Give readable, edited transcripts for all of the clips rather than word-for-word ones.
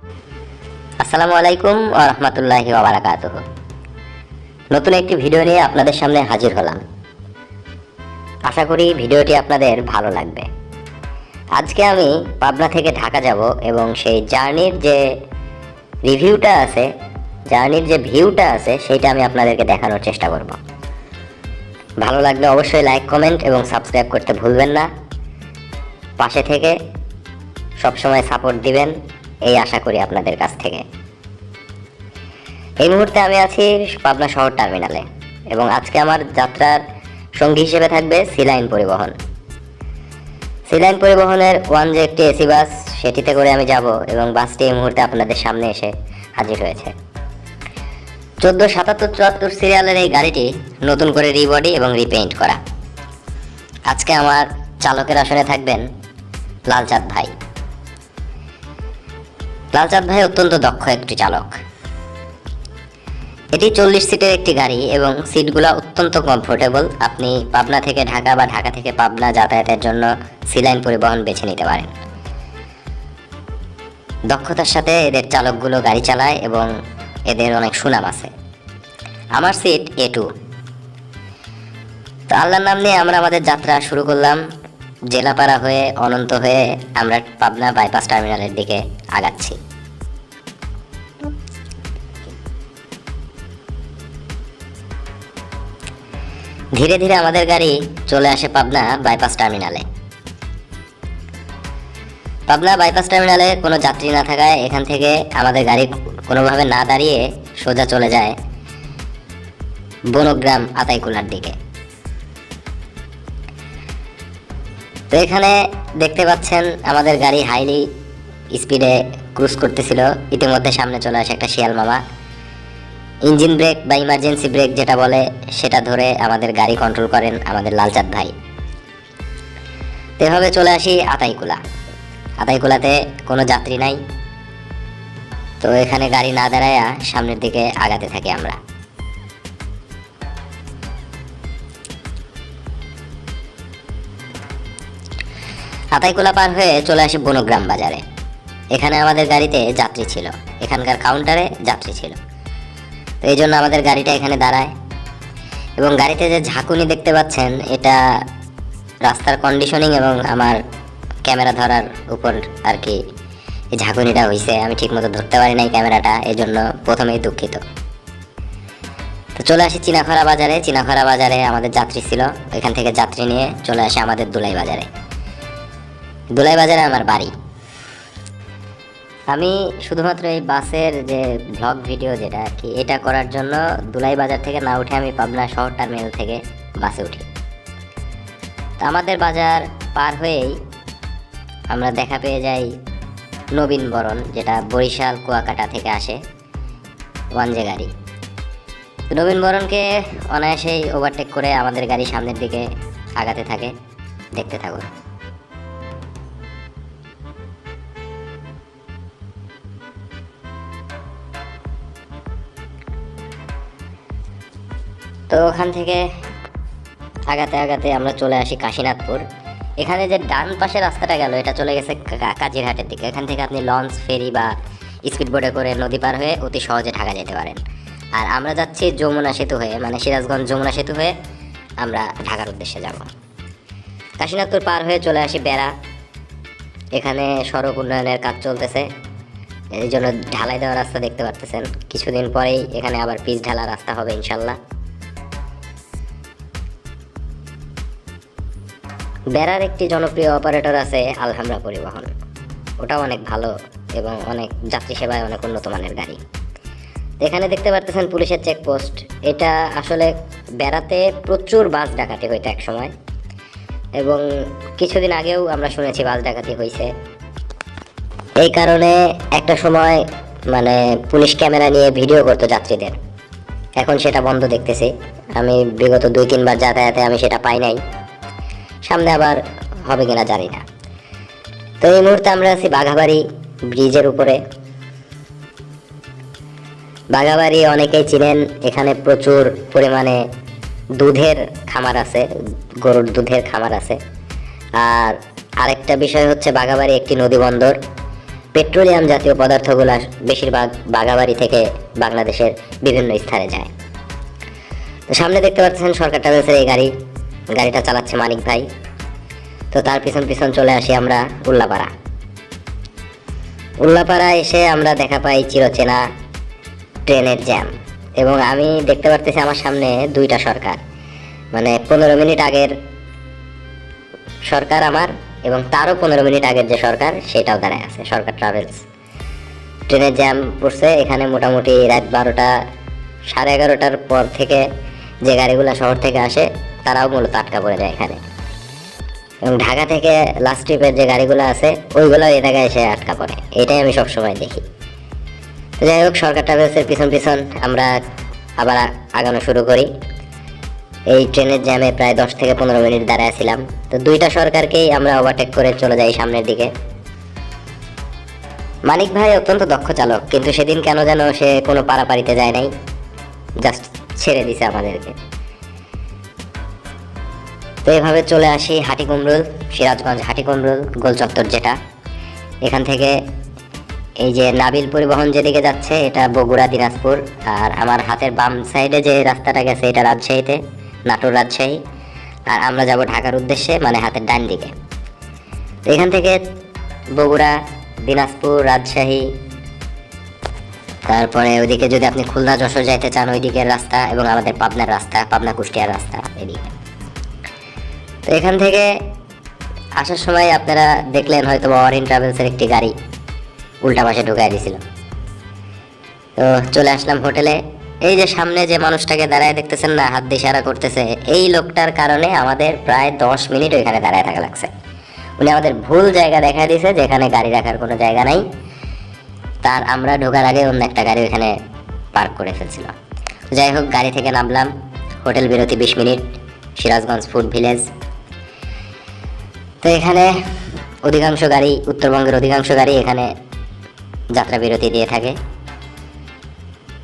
আসসালামু আলাইকুম ওয়া রাহমাতুল্লাহি ওয়া বারাকাতুহু। নতুন একটি ভিডিও নিয়ে আপনাদের সামনে হাজির হলাম। আশা করি ভিডিওটি আপনাদের ভালো লাগবে। আজকে আমি পাবনা থেকে ঢাকা যাব এবং সেই জার্নির যে রিভিউটা আছে, জার্নির যে ভিউটা আছে সেইটা আমি আপনাদেরকে দেখানোর চেষ্টা করব। ভালো লাগলে অবশ্যই লাইক, কমেন্ট এবং সাবস্ক্রাইব করতে ভুলবেন না। পাশে থেকে সবসময় সাপোর্ট দিবেন এই আশা করি আপনাদের কাছ থেকে। এই মুহূর্তে আমি আছি পাবনা শহর টার্মিনালে এবং আজকে আমার যাত্রার সঙ্গী হিসেবে থাকবে সিলাইন পরিবহন। সিলাইন পরিবহনের যে একটি এসি বাস, সেটিতে করে আমি যাব এবং বাসটি এই মুহূর্তে আপনাদের সামনে এসে হাজির হয়েছে। 147774 সিরিয়ালের এই গাড়িটি নতুন করে রিবডি এবং রিপেইন্ট করা। আজকে আমার চালকের আসনে থাকবেন লালচাঁদ ভাই। লালচাঁদ ভাই অত্যন্ত দক্ষ একটি চালক। এটি 40 সিটের একটি গাড়ি এবং সিটগুলো অত্যন্ত কমফোর্টেবল। আপনি পাবনা থেকে ঢাকা বা ঢাকা থেকে পাবনা যাতায়াতের জন্য সিলাইন পরিবহন বেছে নিতে পারেন। দক্ষতার সাথে এদের চালকগুলো গাড়ি চালায় এবং এদের অনেক সুনাম আছে। আমার সিট A2। তো আল্লাহর নাম নিয়ে আমরা আমাদের যাত্রা শুরু করলাম। জেলাপাড়া হয়ে অনন্ত হয়ে আমরা পাবনা বাইপাস টার্মিনালের দিকে আগাচ্ছি। ধীরে ধীরে আমাদের গাড়ি চলে আসে পাবনা বাইপাস টার্মিনালে। পাবনা বাইপাস টার্মিনালে কোনো যাত্রী না থাকায় এখান থেকে আমাদের গাড়ি কোনোভাবে না দাঁড়িয়ে সোজা চলে যায় বনগ্রাম আতাইকুলার দিকে। তো এখানে দেখতে পাচ্ছেন আমাদের গাড়ি হাইলি স্পিডে ক্রুজ করতেছিল। ইতিমধ্যে সামনে চলে আসে একটা শিয়াল মামা। ইঞ্জিন ব্রেক বা ইমার্জেন্সি ব্রেক যেটা বলে সেটা ধরে আমাদের গাড়ি কন্ট্রোল করেন আমাদের লালচাঁদ ভাই। তো এভাবে চলে আসি আতাইকুলা। আতাইকুলাতে কোনো যাত্রী নাই। তো এখানে গাড়ি না দাঁড়ায়া সামনের দিকে আগাতে থাকি আমরা। আতাইকুলা পার হয়ে চলে আসি বনগ্রাম বাজারে। এখানে আমাদের গাড়িতে যাত্রী ছিল, এখানকার কাউন্টারে যাত্রী ছিল। তো এই জন্য আমাদের গাড়িটা এখানে দাঁড়ায় এবং গাড়িতে যে ঝাঁকুনি দেখতে পাচ্ছেন এটা রাস্তার কন্ডিশনিং এবং আমার ক্যামেরা ধরার উপর আর কি এই ঝাঁকুনিটা হয়েছে। আমি ঠিকমতো ধরতে পারি নাই ক্যামেরাটা, এই জন্য প্রথমেই দুঃখিত। তো চলে আসি চিনাখরা বাজারে। চিনাখরা বাজারে আমাদের যাত্রী ছিল, এখান থেকে যাত্রী নিয়ে চলে আসি আমাদের দুলাই বাজারে। দুলাই বাজারে আমার বাড়ি। আমি শুধুমাত্র এই বাসের যে ব্লগ ভিডিও যেটা আর কি, এটা করার জন্য দুলাই বাজার থেকে না উঠে আমি পাবনা শহর টার্মিনাল থেকে বাসে উঠি। তো আমাদের বাজার পার হয়েই আমরা দেখা পেয়ে যাই নবীন বরণ, যেটা বরিশাল কুয়াকাটা থেকে আসে ওয়ানজে গাড়ি। তো নবীন বরণকে অনায়াসেই ওভারটেক করে আমাদের গাড়ি সামনের দিকে আগাতে থাকে। দেখতে থাকুন। তো ওখান থেকে আগাতে আগাতে আমরা চলে আসি কাশীনাথপুর। এখানে যে ডান পাশে রাস্তাটা গেল এটা চলে গেছে কাজিরহাটের দিকে। এখান থেকে আপনি লঞ্চ, ফেরি বা স্পিডবোটে করে নদী পার হয়ে অতি সহজে ঢাকা যেতে পারেন। আর আমরা যাচ্ছি যমুনা সেতু হয়ে, মানে সিরাজগঞ্জ যমুনা সেতু হয়ে আমরা ঢাকার উদ্দেশ্যে যাব। কাশীনাথপুর পার হয়ে চলে আসি বেড়া। এখানে সড়ক উন্নয়নের কাজ চলতেছে, এই জন্য ঢালাই দেওয়া রাস্তা দেখতে পারতেছেন। কিছুদিন পরেই এখানে আবার পিচ ঢালা রাস্তা হবে ইনশাল্লাহ। বেড়ার একটি জনপ্রিয় অপারেটর আছে আলহামরা পরিবহন, ওটাও অনেক ভালো এবং অনেক যাত্রী সেবায় অনেক উন্নত মানের গাড়ি। এখানে দেখতে পারতেছেন পুলিশের চেকপোস্ট। এটা আসলে বেড়াতে প্রচুর বাস ডাকাতি হইতো এক সময়, এবং কিছুদিন আগেও আমরা শুনেছি বাস ডাকাতি হয়েছে। এই কারণে একটা সময় মানে পুলিশ ক্যামেরা নিয়ে ভিডিও করতো যাত্রীদের। এখন সেটা বন্ধ দেখতেছি। আমি বিগত 2-3 বার যাতায়াতে আমি সেটা পাই নাই, সামনে আবার হবে কিনা জানি না। তো এই মুহূর্তে আমরা আছি বাঘাবাড়ি ব্রিজের উপরে। বাঘাবাড়ি অনেকেই চিনেন, এখানে প্রচুর পরিমাণে দুধের খামার আছে, গরুর দুধের খামার আছে। আর আরেকটা বিষয় হচ্ছে বাঘাবাড়ি একটি নদী বন্দর। পেট্রোলিয়াম জাতীয় পদার্থগুলো বেশিরভাগ বাগাবাড়ি থেকে বাংলাদেশের বিভিন্ন স্থানে যায়। তো সামনে দেখতে পাচ্ছেন সরকার ট্রাভেলসের এই গাড়িটা চালাচ্ছে মানিক ভাই। তো তার পিছন পিছন চলে আসি আমরা উল্লাপাড়া এসে আমরা দেখা পাই চিরচেনা ট্রেনের জ্যাম, এবং আমি দেখতে পারতেছি আমার সামনে দুইটা সরকার, মানে 15 মিনিট আগের সরকার আমার, এবং তারও 15 মিনিট আগের যে সরকার সেটাও দাঁড়ায় আছে, সরকার ট্রাভেলস। ট্রেনের জ্যাম পড়ছে এখানে মোটামুটি রাত 12টা 11:30টার পর থেকে যে গাড়িগুলো শহর থেকে আসে তারাও মূলত আটকা পড়ে যায় এখানে, এবং ঢাকা থেকে লাস্ট ট্রিপের যে গাড়িগুলো আছে ওইগুলো এই জায়গায় এসে আটকা পড়ে, এটাই আমি সবসময় দেখি। তো যাই হোক, সরকার ট্রাভেলসের পিছন পিছন আমরা আবার আগানো শুরু করি। এই ট্রেনের জ্যামে প্রায় 10 থেকে 15 মিনিট দাঁড়ায় ছিলাম। তো দুইটা সরকারকেই আমরা ওভারটেক করে চলে যাই সামনের দিকে। মানিক ভাই অত্যন্ত দক্ষ চালক, কিন্তু সেদিন কেন যেন সে কোনো পারাপারিতে যায় নাই, জাস্ট ছেড়ে দিছে আমাদেরকে। তো এভাবে চলে আসি হাটিকুমরুল, সিরাজগঞ্জ হাটিকুমরুল গোল চত্বর, যেটা এখান থেকে এই যে নাবিল পরিবহন যেদিকে যাচ্ছে এটা বগুড়া দিনাজপুর, আর আমার হাতের বাম সাইডে যে রাস্তাটা গেছে এটা রাজশাহীতে, নাটোর রাজশাহী, আর আমরা যাব ঢাকার উদ্দেশ্যে, মানে হাতের ডান দিকে। তো এখান থেকে বগুড়া, দিনাজপুর, রাজশাহী, তারপরে ওইদিকে যদি আপনি খুলনা যশোর যাইতে চান ওই দিকের রাস্তা, এবং আমাদের পাবনার রাস্তা, পাবনা কুষ্টিয়ার রাস্তা এদিকে। তো এখান থেকে আসার সময় আপনারা দেখলেন হয়তো অরিন ট্রাভেলসের একটি গাড়ি উল্টা পাশে ঢুকাই দিয়েছিল। তো চলে আসলাম হোটেলে। এই যে সামনে যে মানুষটাকে দাঁড়ায় দেখতেছেন না, হাত দিয়ে ইশারা করতেছে, এই লোকটার কারণে আমাদের প্রায় 10 মিনিট ওইখানে দাঁড়ায় থাকা লাগছে। উনি আমাদের ভুল জায়গা দেখা দিয়েছে, যেখানে গাড়ি রাখার কোনো জায়গা নাই। তার আমরা ঢোকার আগে অন্য একটা গাড়ি ওইখানে পার্ক করে ফেলছিল। যাই হোক, গাড়ি থেকে নামলাম, হোটেল বিরতি 20 মিনিট, সিরাজগঞ্জ ফুড ভিলেজ। তো এখানে অধিকাংশ গাড়ি, উত্তরবঙ্গের অধিকাংশ গাড়ি এখানে যাত্রা বিরতি দিয়ে থাকে।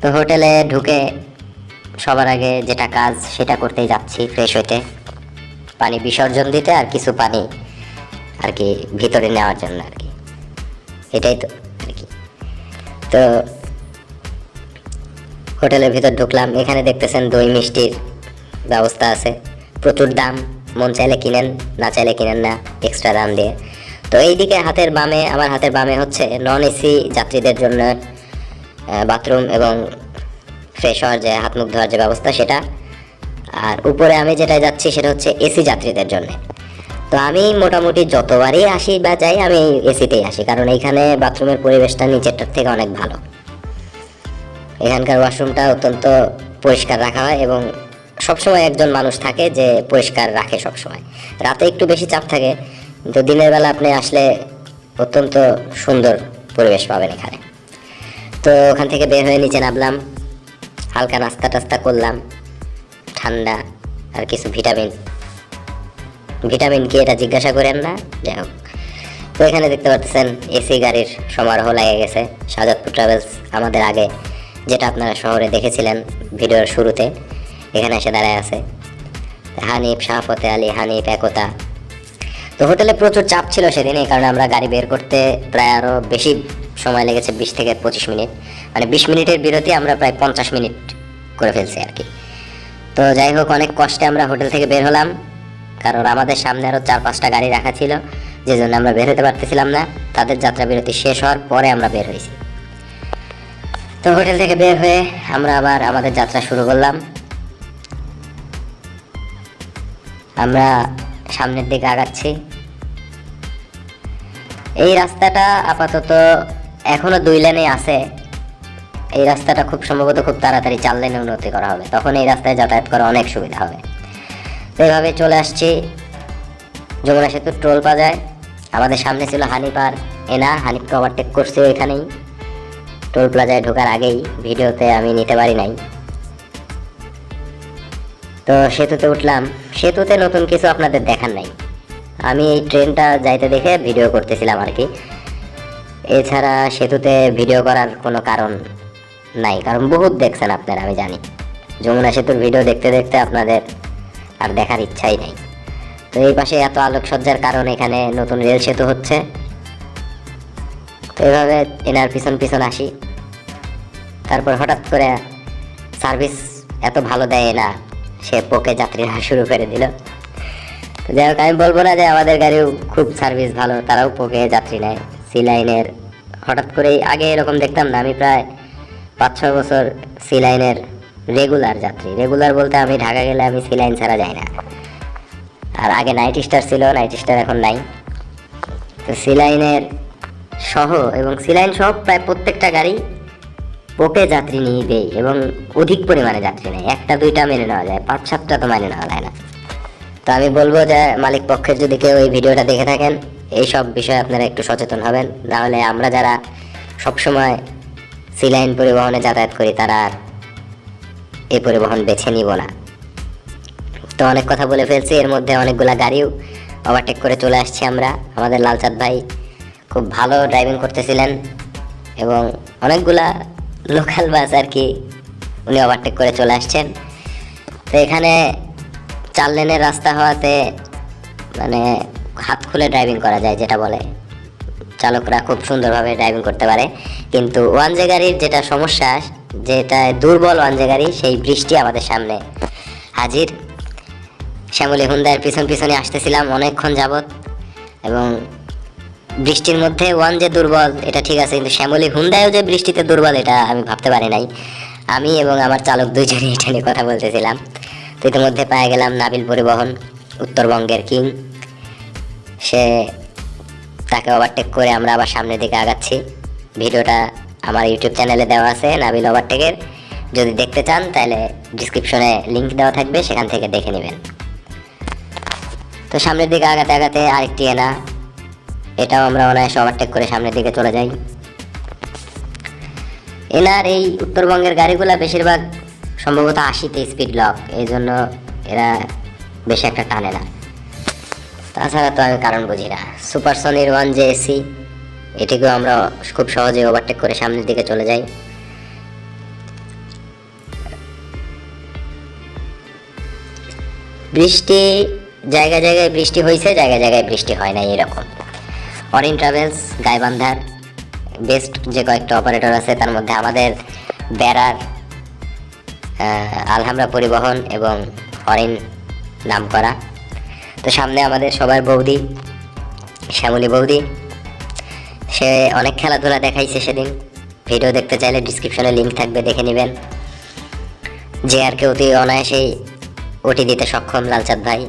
তো হোটেলে ঢুকে সবার আগে যেটা কাজ সেটা করতেই যাচ্ছি, ফ্রেশ হইতে, পানি বিসর্জন দিতে, আর কিছু পানি আর কি ভিতরে নেওয়ার জন্য আর কি, এটাই তো আর কি। তো হোটেলের ভিতর ঢুকলাম, এখানে দেখতেছেন দই মিষ্টির ব্যবস্থা আছে, প্রচুর দাম, মন চাইলে কিনেন, না চাইলে কিনেন না, এক্সট্রা দাম দিয়ে। তো এইদিকে হাতের বামে, আমার হাতের বামে হচ্ছে নন এসি যাত্রীদের জন্য বাথরুম এবং ফ্রেশ হওয়ার যে হাত মুখ ধোয়ার যে ব্যবস্থা সেটা, আর উপরে আমি যেটাই যাচ্ছি সেটা হচ্ছে এসি যাত্রীদের জন্য। তো আমি মোটামুটি যতবারই আসি বা যাই আমি এসিতেই আসি, কারণ এইখানে বাথরুমের পরিবেশটা নিচেরটার থেকে অনেক ভালো। এখানকার ওয়াশরুমটা অত্যন্ত পরিষ্কার রাখা হয়, এবং সবসময় একজন মানুষ থাকে যে পরিষ্কার রাখে সবসময়। রাতে একটু বেশি চাপ থাকে, কিন্তু দিনের বেলা আপনি আসলে অত্যন্ত সুন্দর পরিবেশ পাবেন এখানে। তো ওখান থেকে বের হয়ে নিচে নামলাম, হালকা নাস্তা টাস্তা করলাম, ঠান্ডা আর কিছু ভিটামিন কি এটা জিজ্ঞাসা করেন না, যাই হোক। তো এখানে দেখতে পাচ্ছেন এসি গাড়ির সমারোহ লেগে গেছে। শাহজাদপুর ট্রাভেলস আমাদের আগে, যেটা আপনারা শহরে দেখেছিলেন ভিডিওর শুরুতে, এখানে এসে দাঁড়ায় আছে। হানিফ, শাহফতে আলী, হানিফ, একতা। তো হোটেলে প্রচুর চাপ ছিল সেদিন, এই কারণে আমরা গাড়ি বের করতে প্রায় আরও বেশি সময় লেগেছে, 20 থেকে 25 মিনিট, মানে 20 মিনিটের বিরতি আমরা প্রায় 50 মিনিট করে ফেলছি আর কি। তো যাই হোক, অনেক কষ্টে আমরা হোটেল থেকে বের হলাম, কারণ আমাদের সামনে আরও 4-5টা গাড়ি রাখা ছিল, যে জন্য আমরা বের হতে পারতেছিলাম না। তাদের যাত্রা বিরতি শেষ হওয়ার পরে আমরা বের হয়েছি। তো হোটেল থেকে বের হয়ে আমরা আবার আমাদের যাত্রা শুরু করলাম। আমরা সামনের দিকে আগাচ্ছি। এই রাস্তাটা আপাতত এখনো 2 লেনে আছে। এই রাস্তাটা খুব সম্ভবত খুব তাড়াতাড়ি 4 লেনে উন্নতি করা হবে, তখন এই রাস্তায় যাতায়াত করা অনেক সুবিধা হবে। তো এইভাবে চলে আসছি যমুনা সেতুর টোল প্লাজায়। আমাদের সামনে ছিল হানিফ আর এনা, হানিফকে ওভারটেক করছি ওইখানেই, টোল প্লাজায় ঢোকার আগেই, ভিডিওতে আমি নিতে পারি নাই। তো সেতুতে উঠলাম। সেতুতে নতুন কিছু আপনাদের দেখার নাই, আমি এই ট্রেনটা যাইতে দেখে ভিডিও করতেছিলাম আর কি। এছাড়া সেতুতে ভিডিও করার কোনো কারণ নাই, কারণ বহুত দেখছেন আপনারা, আমি জানি। যমুনা সেতুর ভিডিও দেখতে দেখতে আপনাদের আর দেখার ইচ্ছাই নাই। তো এই পাশে এত আলোকসজ্জার কারণ এখানে নতুন রেল সেতু হচ্ছে। তো এভাবে এনার পিছন পিছন আসি। তারপর হঠাৎ করে সার্ভিস এত ভালো দেয় না, সে পোকে যাত্রী নেওয়া শুরু করে দিল। তো যাই হোক, আমি বলবো না যে আমাদের গাড়িও খুব সার্ভিস ভালো, তারাও পোকে যাত্রী নেয়। সি লাইনের হঠাৎ করেই, আগে এরকম দেখতাম না। আমি প্রায় 5-6 বছর সি লাইনের রেগুলার যাত্রী। রেগুলার বলতে আমি ঢাকা গেলে আমি সি লাইন ছাড়া যাই না। আর আগে নাইট স্টার ছিল, নাইট স্টার এখন নাই। তো সি লাইনের সহ এবং সি লাইন সহ প্রায় প্রত্যেকটা গাড়ি পোকে যাত্রী নিয়ে দেয় এবং অধিক পরিমাণে যাত্রী নেয়। 1-2টা মেনে নেওয়া যায়, 5-7টা তো মেনে নেওয়া যায় না। তো আমি বলবো যে মালিক পক্ষের যদি কেউ এই ভিডিওটা দেখে থাকেন, এই সব বিষয়ে আপনারা একটু সচেতন হবেন। নাহলে আমরা যারা সবসময় সি লাইন পরিবহনে যাতায়াত করি তারা আর এই পরিবহন বেছে নিব না। তো অনেক কথা বলে ফেলছি, এর মধ্যে অনেকগুলা গাড়িও ওভারটেক করে চলে আসছি আমরা। আমাদের লালচাঁদ ভাই খুব ভালো ড্রাইভিং করতেছিলেন এবং অনেকগুলা লোকাল বাস আর কি উনি ওভারটেক করে চলে আসছেন। তো এখানে 4 লেনের রাস্তা হওয়াতে মানে হাত খুলে ড্রাইভিং করা যায়, যেটা বলে চালকরা খুব সুন্দরভাবে ড্রাইভিং করতে পারে। কিন্তু ওয়ান জে গাড়ির যেটা সমস্যা, যেটা দুর্বল ওয়ান জে গাড়ি, সেই বৃষ্টি আমাদের সামনে হাজির। শ্যামলী হুন্দায়ের পিছন পিছনে আসতেছিলাম অনেকক্ষণ যাবত এবং বৃষ্টির মধ্যে ওয়ান যে দুর্বল এটা ঠিক আছে, কিন্তু শ্যামলী হুন্দায়ও যে বৃষ্টিতে দুর্বল এটা আমি ভাবতে পারি নাই। আমি এবং আমার চালক দুইজনই এটা নিয়ে কথা বলতেছিলাম। তো ইতিমধ্যে পেয়ে গেলাম নাবিল পরিবহন, উত্তরবঙ্গের কিং। সে তাকে ওভারটেক করে আমরা আবার সামনের দিকে আগাচ্ছি। ভিডিওটা আমার ইউটিউব চ্যানেলে দেওয়া আছে নাবিল ওভারটেকের, যদি দেখতে চান তাহলে ডিসক্রিপশনে লিঙ্ক দেওয়া থাকবে, সেখান থেকে দেখে নেবেন। তো সামনের দিকে আগাতে আগাতে আরেকটি এনা, এটাও আমরা অনায়াসে ওভারটেক করে সামনের দিকে চলে যাই। এনার এই উত্তরবঙ্গের গাড়িগুলো বেশিরভাগ সম্ভবত 80তে স্পিড লক, এই জন্য এরা বেশি একটা টানে না। তাছাড়া তো আমি কারণ বুঝি না। সুপারসনির 1J AC, এটিকেও আমরা খুব সহজে ওভারটেক করে সামনের দিকে চলে যাই। বৃষ্টি জায়গায় জায়গায় বৃষ্টি হয়েছে, জায়গায় জায়গায় বৃষ্টি হয় নাই, এরকম। অরিন ট্রাভেলস, গাইবান্ধার বেস্ট যে কয়েকটা অপারেটর আছে তার মধ্যে আমাদের বেড়ার আলহামরা পরিবহন এবং অরিন নাম করা। তো সামনে আমাদের সবার বৌদি, শ্যামলী বৌদি, সে অনেক খেলাধুলা দেখাইছে সেদিন। ভিডিও দেখতে চাইলে ডিসক্রিপশনে লিঙ্ক থাকবে, দেখে নেবেন। যে আর কেউ অনায়াসেই ওটি দিতে সক্ষম লালচাঁদ ভাই।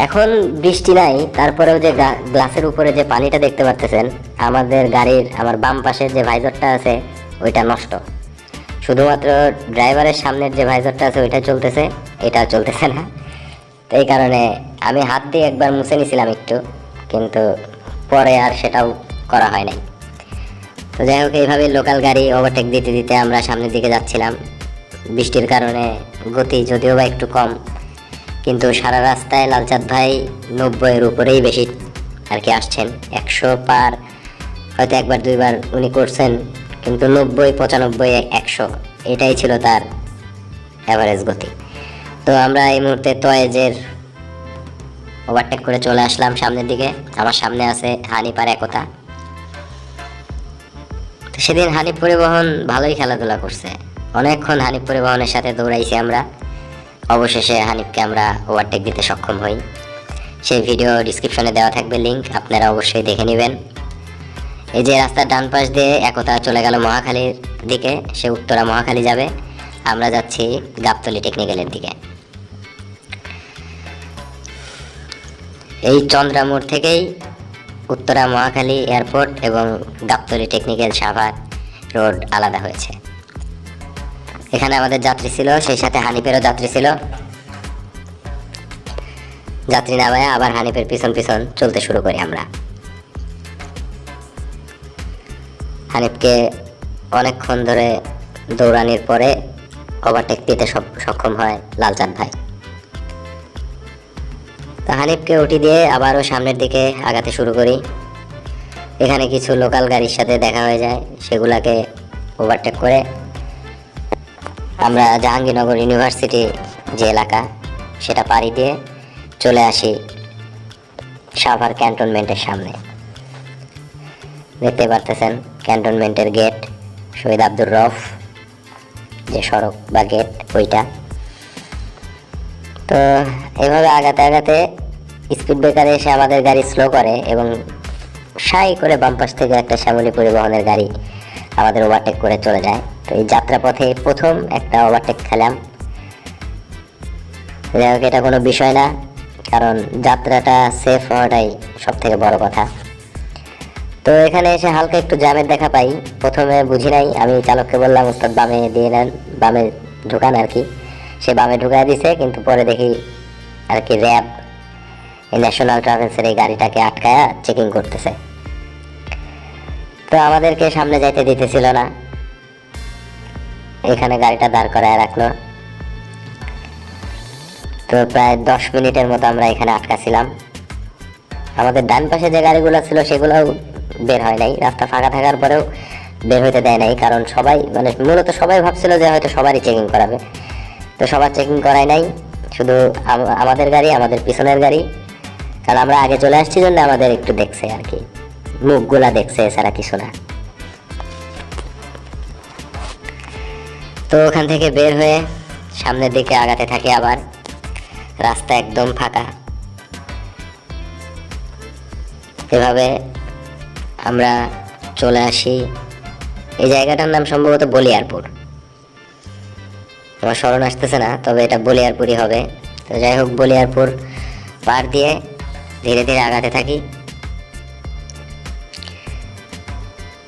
এখন বৃষ্টি নাই, তারপরেও যে গ্লাসের উপরে যে পানিটা দেখতে পাচ্ছেন, আমাদের গাড়ির আমার বাম পাশের যে ভাইজরটা আছে ওইটা নষ্ট। শুধুমাত্র ড্রাইভারের সামনের যে ভাইজরটা আছে ওইটা চলতেছে, এটা চলতেছে না। তো এই কারণে আমি হাত দিয়ে একবার মুছে নিয়েছিলাম একটু, কিন্তু পরে আর সেটাও করা হয় নাই। তো যাই হোক, এইভাবে লোকাল গাড়ি ওভারটেক দিতে দিতে আমরা সামনের দিকে যাচ্ছিলাম। বৃষ্টির কারণে গতি যদিও বা একটু কম, কিন্তু সারা রাস্তায় লালচাঁদ ভাই 90-এর উপরেই বেশি আর কি আসছেন। 100 পার হয়তো একবার দুইবার উনি করছেন, কিন্তু 90, 95, 100 এটাই ছিল তার অ্যাভারেজ গতি। তো আমরা এই মুহূর্তে তয়েজের ওভারটেক করে চলে আসলাম সামনের দিকে। আমার সামনে আছে হানিফ আর একতা। তো সেদিন হানিফ পরিবহন ভালোই খেলাধুলা করছে, অনেকক্ষণ হানিফ পরিবহনের সাথে দৌড়াইছি আমরা। অবশেষে হানিফকে আমরা ওভারটেক দিতে সক্ষম হই। সেই ভিডিও ডিসক্রিপশনে দেওয়া থাকবে লিঙ্ক, আপনারা অবশ্যই দেখে নেবেন। এই যে রাস্তার ডান পাশ দিয়ে একতা চলে গেল মহাখালীর দিকে, সে উত্তরা মহাখালী যাবে, আমরা যাচ্ছি গাবতলী টেকনিক্যালের দিকে। এই চন্দ্রামোড় থেকেই উত্তরা মহাখালী এয়ারপোর্ট এবং গাবতলী টেকনিক্যাল সাভার রোড আলাদা হয়েছে। এখানে আমাদের যাত্রী ছিল, সেই সাথে হানিফেরও যাত্রী ছিল। যাত্রী নামায় আবার হানিফের পিছন পিছন চলতে শুরু করি আমরা। হানিফকে অনেকক্ষণ ধরে দৌড়ানির পরে ওভারটেক দিতে সক্ষম হয় লালচাঁদ ভাই। তো হানিফকে উঠি দিয়ে আবারও সামনের দিকে আগাতে শুরু করি। এখানে কিছু লোকাল গাড়ির সাথে দেখা হয়ে যায়, সেগুলাকে ওভারটেক করে আমরা জাহাঙ্গীরনগর ইউনিভার্সিটি যে এলাকা সেটা পাড়ি দিয়ে চলে আসি সাভার ক্যান্টনমেন্টের সামনে। দেখতে পারতেছেন ক্যান্টনমেন্টের গেট, শহীদ আব্দুর রফ যে সড়ক বা গেট ওইটা। তো এইভাবে আগাতে আগাতে স্পিড ব্রেকারে এসে আমাদের গাড়ি স্লো করে এবং সাই করে বাম পাশ থেকে একটা শ্যামলী পরিবহনের গাড়ি আমাদের ওভারটেক করে চলে যায়। তো এই যাত্রাপথে প্রথম একটা ওভারটেক খেলাম। যাই হোক, এটা কোনো বিষয় না, কারণ যাত্রাটা সেফ হওয়াটাই সব থেকে বড় কথা। তো এখানে এসে হালকা একটু জ্যামের দেখা পাই। প্রথমে বুঝি নাই, আমি চালককে বললাম উস্তাদ বামে দিয়ে নেন, বামে ঢুকান আর কি। সে বামে ঢুকাই দিছে, কিন্তু পরে দেখি আর কি র্যাব এই ন্যাশনাল ট্রাভেলসের এই গাড়িটাকে আটকায়া চেকিং করতেছে। তো আমাদেরকে সামনে যাইতে দিতেছিল না, এখানে গাড়িটা দাঁড় করায় রাখলো। তো প্রায় 10 মিনিটের মতো আমরা এখানে আটকাছিলাম। আমাদের ডান পাশে যে গাড়িগুলো ছিল সেগুলোও বের হয় নাই, রাস্তা ফাঁকা থাকার পরেও বের হইতে দেয় নাই, কারণ সবাই মানে মূলত সবাই ভাবছিল যে হয়তো সবারই চেকিং করাবে। তো সবার চেকিং করায় নাই, শুধু আমাদের গাড়ি, আমাদের পিছনের গাড়ি, কারণ আমরা আগে চলে আসছি জন্য আমাদের একটু দেখছে আর কি, মুখগুলা দেখছে, এছাড়া কিছু না। তো ওখান থেকে বের হয়ে সামনের দিকে আগাতে থাকি। আবার রাস্তা একদম ফাঁকা। এভাবে আমরা চলে আসি, এই জায়গাটার নাম সম্ভবত বলিয়ারপুর, আমার স্মরণ আসতেছে না, তবে এটা বলিয়ারপুরই হবে। তো যাই হোক, বলিয়ারপুর পার দিয়ে ধীরে ধীরে আগাতে থাকি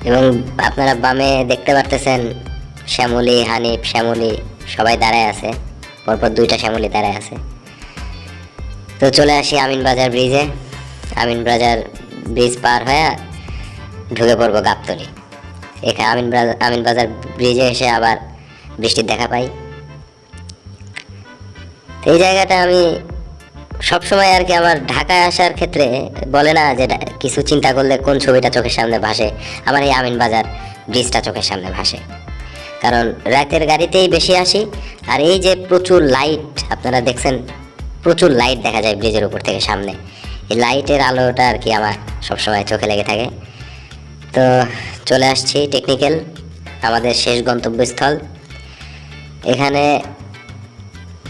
এবং আপনারা বামে দেখতে পারতেছেন শ্যামলী, হানিফ, শ্যামলী সবাই দাঁড়ায় আছে, পরপর 2টা শ্যামলী দাঁড়ায় আছে। তো চলে আসি আমিনবাজার ব্রিজে। আমিনবাজার ব্রিজ পার হয়ে ঢুকে পড়বো গাবতলী। এখানে আমিনবাজার ব্রিজে এসে আবার বৃষ্টির দেখা পাই। এই জায়গাটা আমি সবসময় আর কি আমার ঢাকায় আসার ক্ষেত্রে বলে না যে কিছু চিন্তা করলে কোন ছবিটা চোখের সামনে ভাসে, আমার এই আমিনবাজার ব্রিজটা চোখের সামনে ভাসে, কারণ রাতের গাড়িতেই বেশি আসি। আর এই যে প্রচুর লাইট আপনারা দেখছেন, প্রচুর লাইট দেখা যায় ব্রিজের উপর থেকে সামনে, এই লাইটের আলোটা আর কি আমার সবসময় চোখে লেগে থাকে। তো চলে আসছি টেকনিক্যাল, আমাদের শেষ গন্তব্যস্থল। এখানে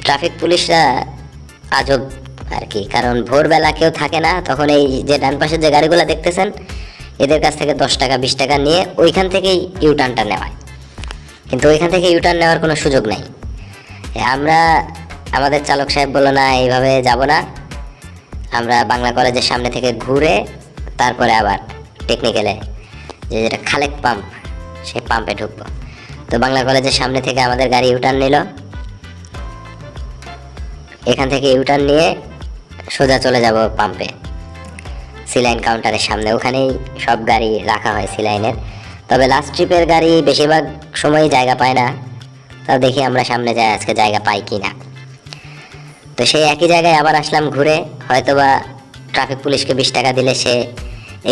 ট্রাফিক পুলিশরা আজব আর কি, কারণ ভোরবেলা কেউ থাকে না, তখন এই যে ডান পাশের যে গাড়িগুলো দেখতেছেন এদের কাছ থেকে 10 টাকা 20 টাকা নিয়ে ওইখান থেকেই ইউটার্নটা নেওয়ায়, কিন্তু ওইখান থেকে ইউটার্ন নেওয়ার কোনো সুযোগ নাই। আমাদের চালক সাহেব বললো না, এইভাবে যাব না, আমরা বাংলা কলেজের সামনে থেকে ঘুরে তারপরে আবার টেকনিক্যালে যেটা খালেক পাম্প, সেই পাম্পে ঢুকবো। তো বাংলা কলেজের সামনে থেকে আমাদের গাড়ি ইউটার্ন নিল, এখান থেকে ইউটার্ন নিয়ে সোজা চলে যাব পাম্পে, সিলাইন কাউন্টারের সামনে, ওখানেই সব গাড়ি রাখা হয় সিলাইনের। তবে লাস্ট ট্রিপের গাড়ি বেশিরভাগ সময়ই জায়গা পায় না, তাও দেখি আমরা সামনে যাই আজকে জায়গা পাই কি না। তো সেই একই জায়গায় আবার আসলাম ঘুরে, হয়তোবা ট্রাফিক পুলিশকে 20 টাকা দিলে সে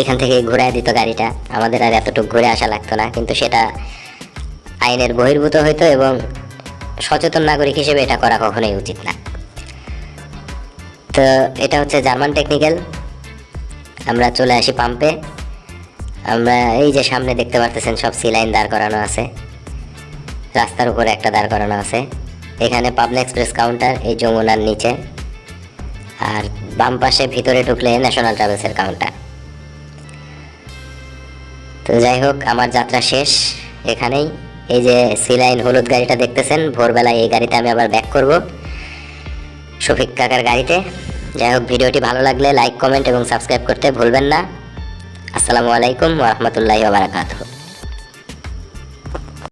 এখান থেকে ঘুরায় দিত গাড়িটা, আমাদের আর এতটুকু ঘুরে আসা লাগতো না, কিন্তু সেটা আইনের বহির্ভূত হইতো এবং সচেতন নাগরিক হিসেবে এটা করা কখনোই উচিত না। তো এটা হচ্ছে জার্মান টেকনিক্যাল। আমরা চলে আসি পাম্পে। আমরা এই যে সামনে দেখতে পারতেছেন সব সিলাইন দাঁড় করানো আছে, রাস্তার উপরে একটা দাঁড় করানো আছে। এখানে পাবনা এক্সপ্রেস কাউন্টার এই যমুনার নিচে, আর বাম পাশে ভিতরে ঢুকলে ন্যাশনাল ট্রাভেলসের কাউন্টার। তো যাই হোক, আমার যাত্রা শেষ এখানেই। এই যে সিলাইন হলুদ গাড়িটা দেখতেছেন, ভোরবেলায় এই গাড়িতে আমি আবার ব্যাক করব, শফিক কাকার গাড়িতে। যাই হোক, ভিডিওটি ভালো লাগলে লাইক, কমেন্ট এবং সাবস্ক্রাইব করতে ভুলবেন না। আসসালামু আলাইকুম ওয়া রাহমাতুল্লাহি ওয়া বারাকাতুহু।